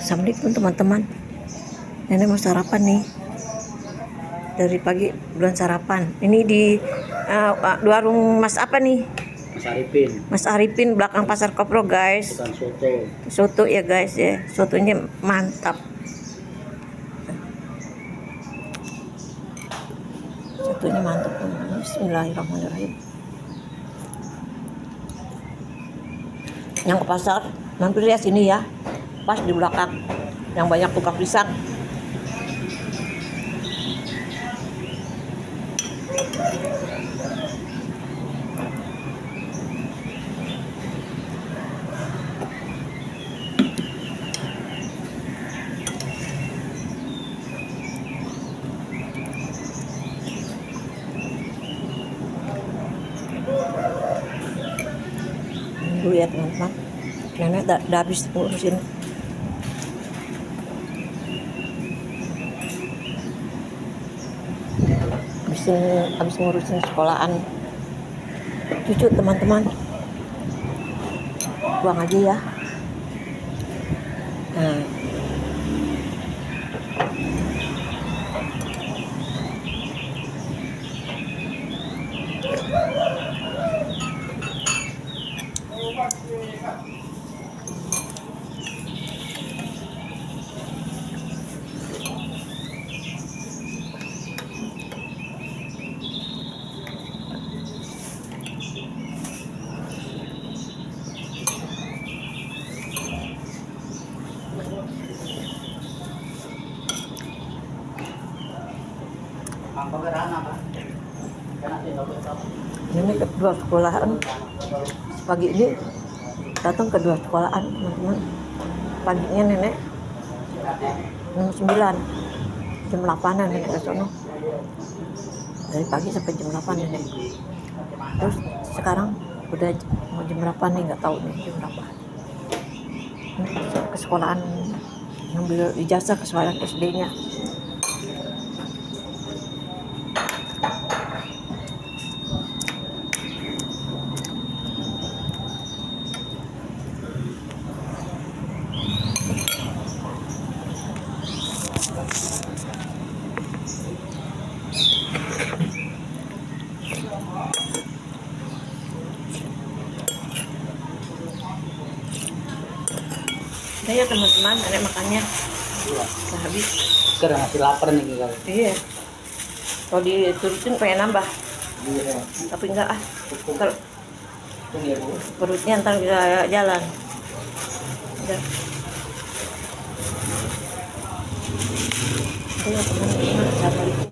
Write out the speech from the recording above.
Assalamualaikum teman-teman. Nenek mau sarapan nih. Dari pagi belum sarapan. Ini di warung Mas apa nih? Mas Arifin. Mas Arifin belakang Pasar Kopro guys. Bukan soto. Soto ya guys ya. Sotonya mantap. Sotonya mantap. Bismillahirrahmanirrahim. Yang ke pasar mampir ya sini ya. Pas di belakang yang banyak tukang pisang. Dulu ya teman-teman, nenek udah habis ngurusin habis ngurusin sekolahan cucu teman-teman. Buang aja ya. Nah, nenek kedua sekolahan pagi ini, datang kedua sekolahan teman-teman. Paginya nenek jam 9, jam 8an nenek ke sono. Dari pagi sampai jam 8 nenek. Terus sekarang udah mau jam berapa nih, nggak tahu nih jam berapa. Ke sekolahan ngambil ijazah ke sekolahan SD-nya. Udah ya teman-teman, nenek makannya udah habis. Sekarang masih lapar nih kita. Iya. Kalau diturutin pengen nambah, Iya. tapi enggak ah. Kalau Ini ya Bu. perutnya ntar bisa jalan. Udah. Udah ya teman.